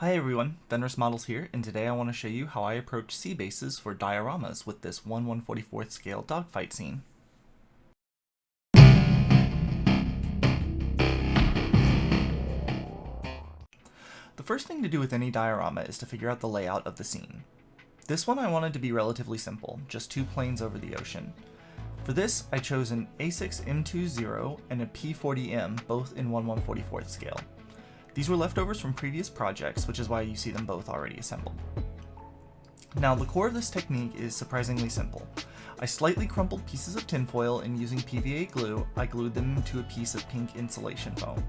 Hi everyone, Fenris Models here, and today I want to show you how I approach sea bases for dioramas with this 1/144th scale dogfight scene. The first thing to do with any diorama is to figure out the layout of the scene. This one I wanted to be relatively simple, just two planes over the ocean. For this, I chose an A6M20 and a P40M, both in 1/144th scale. These were leftovers from previous projects, which is why you see them both already assembled. Now, the core of this technique is surprisingly simple. I slightly crumpled pieces of tinfoil, and using PVA glue, I glued them to a piece of pink insulation foam.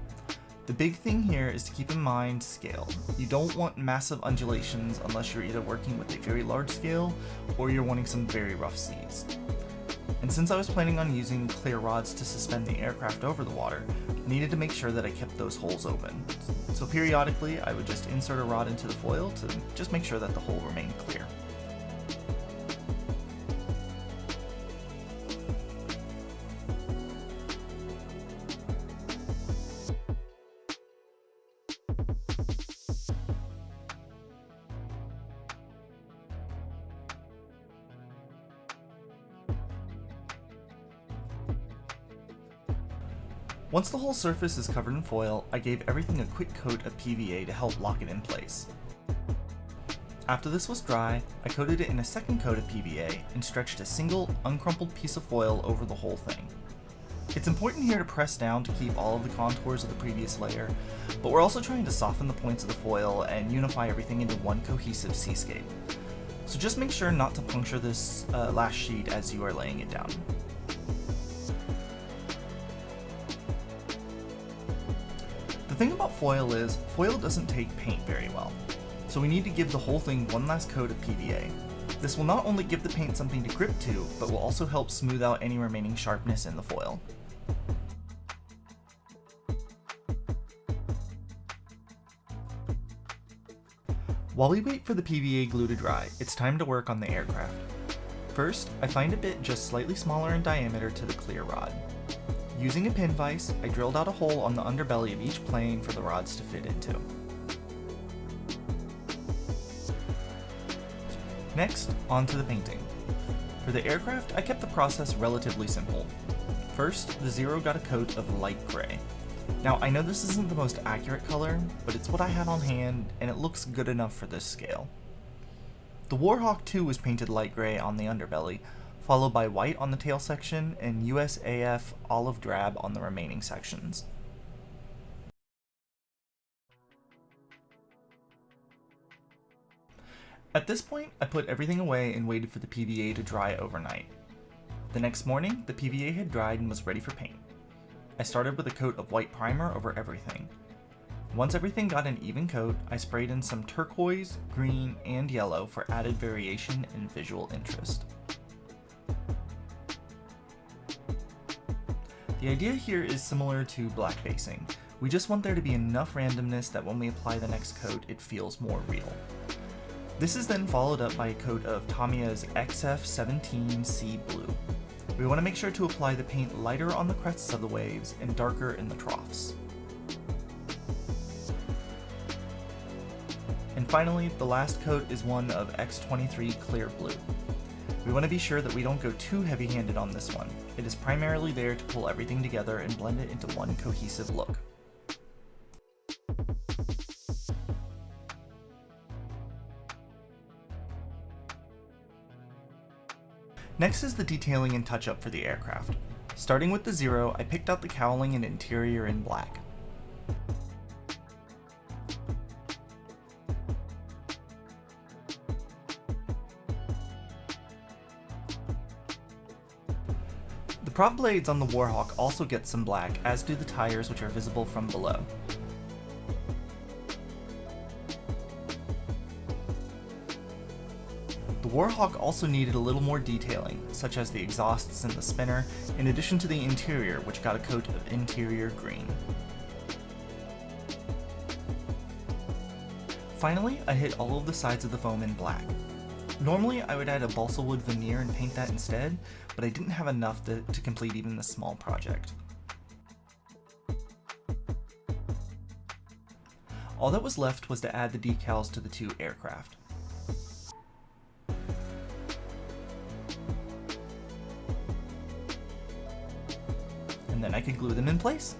The big thing here is to keep in mind scale. You don't want massive undulations unless you're either working with a very large scale or you're wanting some very rough seas. And since I was planning on using clear rods to suspend the aircraft over the water, I needed to make sure that I kept those holes open. So periodically, I would just insert a rod into the foil to just make sure that the hole remained clear. Once the whole surface is covered in foil, I gave everything a quick coat of PVA to help lock it in place. After this was dry, I coated it in a second coat of PVA and stretched a single, uncrumpled piece of foil over the whole thing. It's important here to press down to keep all of the contours of the previous layer, but we're also trying to soften the points of the foil and unify everything into one cohesive seascape. So just make sure not to puncture this last sheet as you are laying it down. The thing about foil is, foil doesn't take paint very well, so we need to give the whole thing one last coat of PVA. This will not only give the paint something to grip to, but will also help smooth out any remaining sharpness in the foil. While we wait for the PVA glue to dry, it's time to work on the aircraft. First, I find a bit just slightly smaller in diameter to the clear rod. Using a pin vise, I drilled out a hole on the underbelly of each plane for the rods to fit into. Next, on to the painting. For the aircraft, I kept the process relatively simple. First, the Zero got a coat of light gray. Now, I know this isn't the most accurate color, but it's what I had on hand, and it looks good enough for this scale. The Warhawk 2 was painted light gray on the underbelly, followed by white on the tail section and USAF olive drab on the remaining sections. At this point, I put everything away and waited for the PVA to dry overnight. The next morning, the PVA had dried and was ready for paint. I started with a coat of white primer over everything. Once everything got an even coat, I sprayed in some turquoise, green, and yellow for added variation and visual interest. The idea here is similar to black basing. We just want there to be enough randomness that when we apply the next coat, it feels more real. This is then followed up by a coat of Tamiya's XF17 Sea Blue. We want to make sure to apply the paint lighter on the crests of the waves and darker in the troughs. And finally, the last coat is one of X23 Clear Blue. We want to be sure that we don't go too heavy-handed on this one. It is primarily there to pull everything together and blend it into one cohesive look. Next is the detailing and touch-up for the aircraft. Starting with the Zero, I picked out the cowling and interior in black. The prop blades on the Warhawk also get some black, as do the tires, which are visible from below. The Warhawk also needed a little more detailing, such as the exhausts and the spinner, in addition to the interior, which got a coat of interior green. Finally, I hit all of the sides of the foam in black. Normally, I would add a balsa wood veneer and paint that instead, but I didn't have enough to complete even this small project. All that was left was to add the decals to the two aircraft. And then I could glue them in place.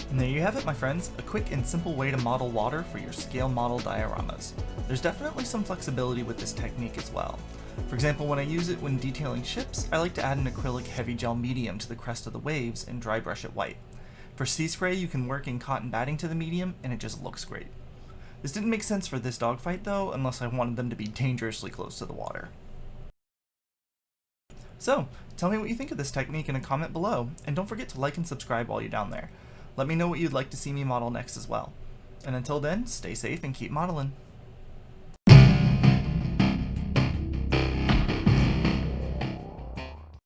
And there you have it, my friends, a quick and simple way to model water for your scale model dioramas. There's definitely some flexibility with this technique as well. For example, when I use it when detailing ships, I like to add an acrylic heavy gel medium to the crest of the waves and dry brush it white. For sea spray, you can work in cotton batting to the medium, and it just looks great. This didn't make sense for this dogfight though, unless I wanted them to be dangerously close to the water. So, tell me what you think of this technique in a comment below, and don't forget to like and subscribe while you're down there. Let me know what you'd like to see me model next as well. And until then, stay safe and keep modeling.